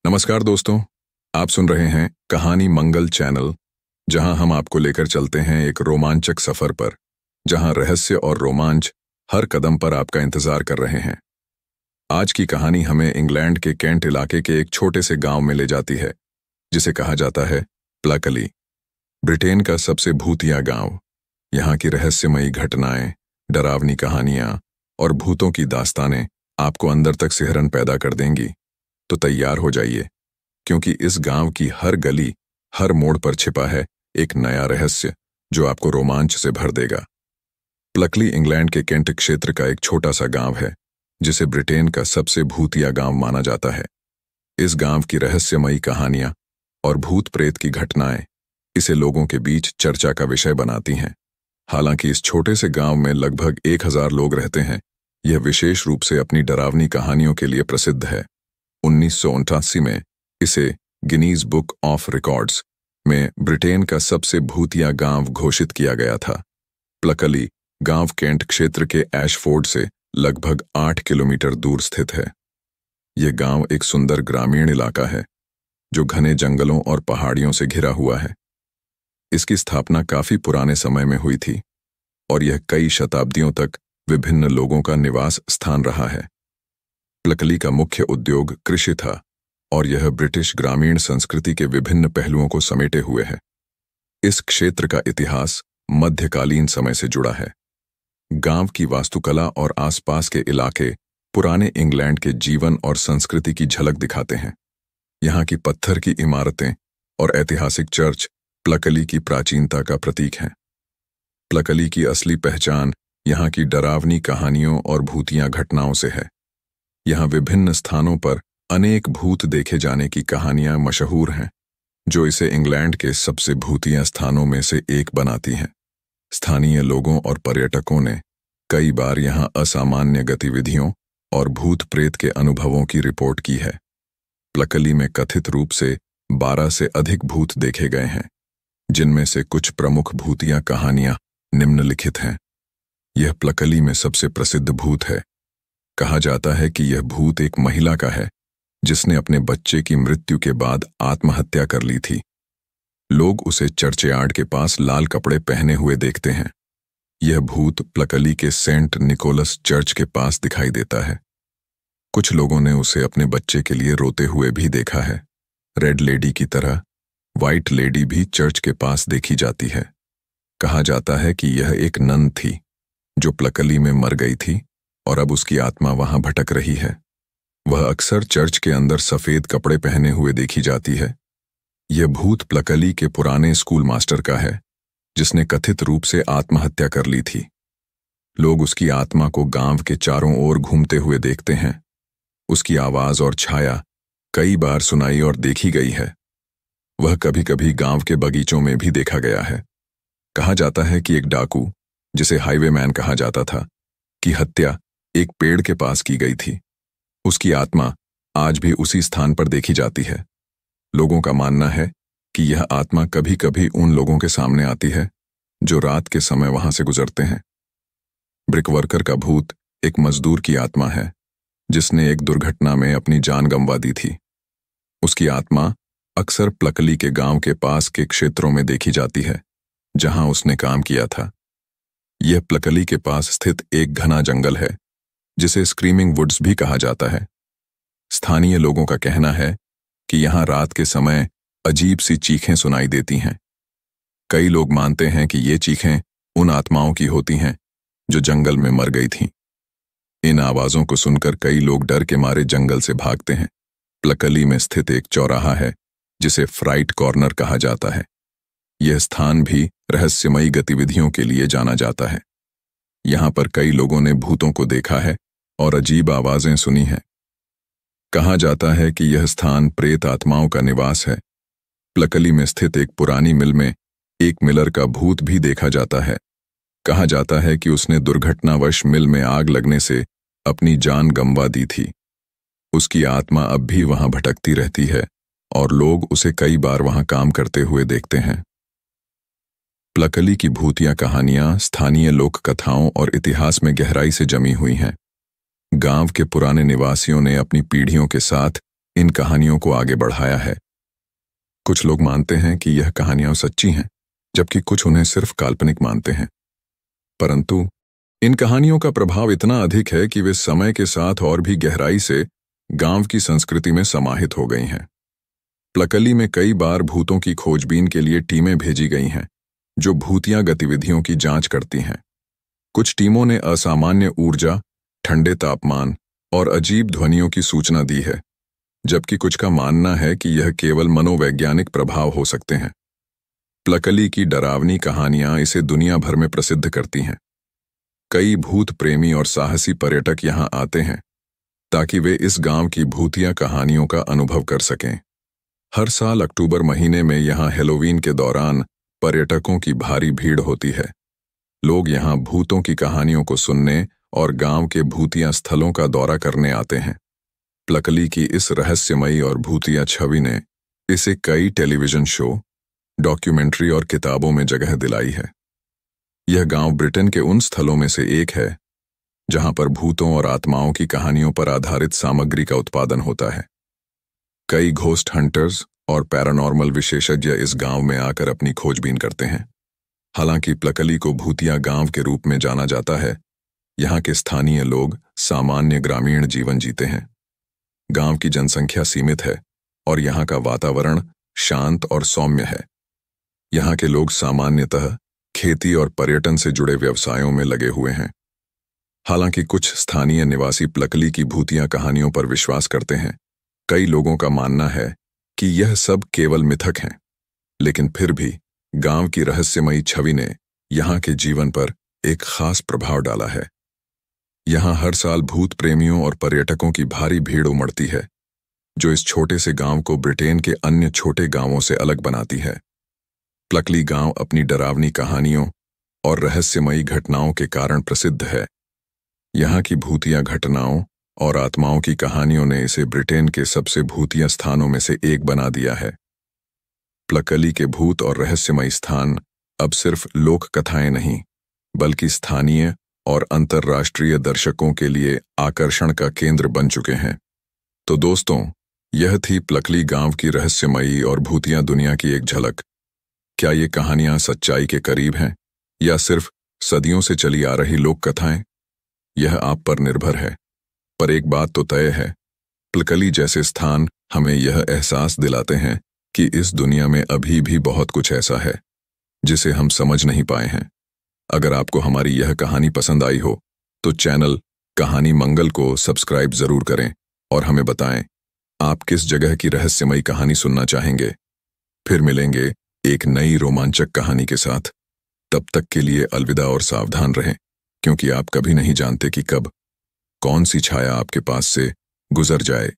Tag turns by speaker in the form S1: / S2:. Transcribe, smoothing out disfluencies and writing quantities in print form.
S1: नमस्कार दोस्तों, आप सुन रहे हैं कहानी मंगल चैनल, जहां हम आपको लेकर चलते हैं एक रोमांचक सफर पर, जहां रहस्य और रोमांच हर कदम पर आपका इंतजार कर रहे हैं। आज की कहानी हमें इंग्लैंड के कैंट इलाके के एक छोटे से गांव में ले जाती है, जिसे कहा जाता है प्लकली। ब्रिटेन का सबसे भूतिया गांव। यहाँ की रहस्यमयी घटनाएं, डरावनी कहानियां और भूतों की दास्तानें आपको अंदर तक सिहरन पैदा कर देंगी। तो तैयार हो जाइए, क्योंकि इस गांव की हर गली, हर मोड़ पर छिपा है एक नया रहस्य जो आपको रोमांच से भर देगा। प्लकली इंग्लैंड के केंट क्षेत्र का एक छोटा सा गांव है, जिसे ब्रिटेन का सबसे भूतिया गांव माना जाता है। इस गांव की रहस्यमयी कहानियां और भूत प्रेत की घटनाएं इसे लोगों के बीच चर्चा का विषय बनाती हैं। हालांकि इस छोटे से गांव में लगभग 1000 लोग रहते हैं, यह विशेष रूप से अपनी डरावनी कहानियों के लिए प्रसिद्ध है। 1989 में इसे गिनीज बुक ऑफ रिकॉर्ड्स में ब्रिटेन का सबसे भूतिया गांव घोषित किया गया था। प्लकली गांव केंट क्षेत्र के एशफोर्ड से लगभग 8 किलोमीटर दूर स्थित है। यह गांव एक सुंदर ग्रामीण इलाका है, जो घने जंगलों और पहाड़ियों से घिरा हुआ है। इसकी स्थापना काफी पुराने समय में हुई थी और यह कई शताब्दियों तक विभिन्न लोगों का निवास स्थान रहा है। प्लकली का मुख्य उद्योग कृषि था और यह ब्रिटिश ग्रामीण संस्कृति के विभिन्न पहलुओं को समेटे हुए है। इस क्षेत्र का इतिहास मध्यकालीन समय से जुड़ा है। गांव की वास्तुकला और आसपास के इलाके पुराने इंग्लैंड के जीवन और संस्कृति की झलक दिखाते हैं। यहाँ की पत्थर की इमारतें और ऐतिहासिक चर्च प्लकली की प्राचीनता का प्रतीक हैं। प्लकली की असली पहचान यहाँ की डरावनी कहानियों और भूतिया घटनाओं से है। यहाँ विभिन्न स्थानों पर अनेक भूत देखे जाने की कहानियां मशहूर हैं, जो इसे इंग्लैंड के सबसे भूतिया स्थानों में से एक बनाती हैं। स्थानीय लोगों और पर्यटकों ने कई बार यहाँ असामान्य गतिविधियों और भूत प्रेत के अनुभवों की रिपोर्ट की है। प्लकली में कथित रूप से 12 से अधिक भूत देखे गए हैं, जिनमें से कुछ प्रमुख भूतिया कहानियां निम्नलिखित हैं। यह प्लकली में सबसे प्रसिद्ध भूत है। कहा जाता है कि यह भूत एक महिला का है, जिसने अपने बच्चे की मृत्यु के बाद आत्महत्या कर ली थी। लोग उसे चर्चयार्ड के पास लाल कपड़े पहने हुए देखते हैं। यह भूत प्लकली के सेंट निकोलस चर्च के पास दिखाई देता है। कुछ लोगों ने उसे अपने बच्चे के लिए रोते हुए भी देखा है। रेड लेडी की तरह व्हाइट लेडी भी चर्च के पास देखी जाती है। कहा जाता है कि यह एक नन थी, जो प्लकली में मर गई थी और अब उसकी आत्मा वहां भटक रही है। वह अक्सर चर्च के अंदर सफेद कपड़े पहने हुए देखी जाती है। यह भूत प्लकली के पुराने स्कूल मास्टर का है, जिसने कथित रूप से आत्महत्या कर ली थी। लोग उसकी आत्मा को गांव के चारों ओर घूमते हुए देखते हैं। उसकी आवाज और छाया कई बार सुनाई और देखी गई है। वह कभी कभी गांव के बगीचों में भी देखा गया है। कहा जाता है कि एक डाकू, जिसे हाईवेमैन कहा जाता था, की हत्या एक पेड़ के पास की गई थी। उसकी आत्मा आज भी उसी स्थान पर देखी जाती है। लोगों का मानना है कि यह आत्मा कभी कभी उन लोगों के सामने आती है जो रात के समय वहां से गुजरते हैं। ब्रिकवर्कर का भूत एक मजदूर की आत्मा है, जिसने एक दुर्घटना में अपनी जान गंवा दी थी। उसकी आत्मा अक्सर प्लकली के गांव के पास के क्षेत्रों में देखी जाती है, जहां उसने काम किया था। यह प्लकली के पास स्थित एक घना जंगल है, जिसे स्क्रीमिंग वुड्स भी कहा जाता है। स्थानीय लोगों का कहना है कि यहाँ रात के समय अजीब सी चीखें सुनाई देती हैं। कई लोग मानते हैं कि ये चीखें उन आत्माओं की होती हैं जो जंगल में मर गई थीं। इन आवाजों को सुनकर कई लोग डर के मारे जंगल से भागते हैं। प्लकली में स्थित एक चौराहा है, जिसे फ्राइट कॉर्नर कहा जाता है। यह स्थान भी रहस्यमयी गतिविधियों के लिए जाना जाता है। यहाँ पर कई लोगों ने भूतों को देखा है और अजीब आवाजें सुनी हैं। कहा जाता है कि यह स्थान प्रेत आत्माओं का निवास है। प्लकली में स्थित एक पुरानी मिल में एक मिलर का भूत भी देखा जाता है। कहा जाता है कि उसने दुर्घटनावश मिल में आग लगने से अपनी जान गंवा दी थी। उसकी आत्मा अब भी वहां भटकती रहती है और लोग उसे कई बार वहां काम करते हुए देखते हैं। प्लकली की भूतिया कहानियां स्थानीय लोक कथाओं और इतिहास में गहराई से जमी हुई हैं। गांव के पुराने निवासियों ने अपनी पीढ़ियों के साथ इन कहानियों को आगे बढ़ाया है। कुछ लोग मानते हैं कि यह कहानियां सच्ची हैं, जबकि कुछ उन्हें सिर्फ काल्पनिक मानते हैं। परंतु इन कहानियों का प्रभाव इतना अधिक है कि वे समय के साथ और भी गहराई से गांव की संस्कृति में समाहित हो गई हैं। प्लकली में कई बार भूतों की खोजबीन के लिए टीमें भेजी गई हैं, जो भूतिया गतिविधियों की जांच करती हैं। कुछ टीमों ने असामान्य ऊर्जा, ठंडे तापमान और अजीब ध्वनियों की सूचना दी है, जबकि कुछ का मानना है कि यह केवल मनोवैज्ञानिक प्रभाव हो सकते हैं। प्लकली की डरावनी कहानियां इसे दुनिया भर में प्रसिद्ध करती हैं। कई भूत प्रेमी और साहसी पर्यटक यहां आते हैं ताकि वे इस गांव की भूतिया कहानियों का अनुभव कर सकें। हर साल अक्टूबर महीने में यहां हैलोवीन के दौरान पर्यटकों की भारी भीड़ होती है। लोग यहां भूतों की कहानियों को सुनने और गांव के भूतिया स्थलों का दौरा करने आते हैं। प्लकली की इस रहस्यमयी और भूतिया छवि ने इसे कई टेलीविजन शो, डॉक्यूमेंट्री और किताबों में जगह दिलाई है। यह गांव ब्रिटेन के उन स्थलों में से एक है जहां पर भूतों और आत्माओं की कहानियों पर आधारित सामग्री का उत्पादन होता है। कई घोस्ट हंटर्स और पैरानॉर्मल विशेषज्ञ इस गांव में आकर अपनी खोजबीन करते हैं। हालांकि प्लकली को भूतिया गांव के रूप में जाना जाता है, यहाँ के स्थानीय लोग सामान्य ग्रामीण जीवन जीते हैं। गांव की जनसंख्या सीमित है और यहाँ का वातावरण शांत और सौम्य है। यहाँ के लोग सामान्यतः खेती और पर्यटन से जुड़े व्यवसायों में लगे हुए हैं। हालांकि कुछ स्थानीय निवासी प्लकली की भूतिया कहानियों पर विश्वास करते हैं। कई लोगों का मानना है कि यह सब केवल मिथक हैं, लेकिन फिर भी गांव की रहस्यमयी छवि ने यहाँ के जीवन पर एक खास प्रभाव डाला है। यहाँ हर साल भूत प्रेमियों और पर्यटकों की भारी भीड़ उमड़ती है, जो इस छोटे से गांव को ब्रिटेन के अन्य छोटे गांवों से अलग बनाती है। प्लकली गांव अपनी डरावनी कहानियों और रहस्यमयी घटनाओं के कारण प्रसिद्ध है। यहाँ की भूतिया घटनाओं और आत्माओं की कहानियों ने इसे ब्रिटेन के सबसे भूतिया स्थानों में से एक बना दिया है। प्लकली के भूत और रहस्यमयी स्थान अब सिर्फ लोक कथाएं नहीं, बल्कि स्थानीय और अंतर्राष्ट्रीय दर्शकों के लिए आकर्षण का केंद्र बन चुके हैं। तो दोस्तों, यह थी प्लकली गांव की रहस्यमयी और भूतिया दुनिया की एक झलक। क्या ये कहानियां सच्चाई के करीब हैं या सिर्फ सदियों से चली आ रही लोक कथाएं? यह आप पर निर्भर है, पर एक बात तो तय है, प्लकली जैसे स्थान हमें यह एहसास दिलाते हैं कि इस दुनिया में अभी भी बहुत कुछ ऐसा है जिसे हम समझ नहीं पाए हैं। अगर आपको हमारी यह कहानी पसंद आई हो तो चैनल कहानी मंगल को सब्सक्राइब जरूर करें और हमें बताएं आप किस जगह की रहस्यमयी कहानी सुनना चाहेंगे। फिर मिलेंगे एक नई रोमांचक कहानी के साथ। तब तक के लिए अलविदा और सावधान रहें, क्योंकि आप कभी नहीं जानते कि कब कौन सी छाया आपके पास से गुजर जाए।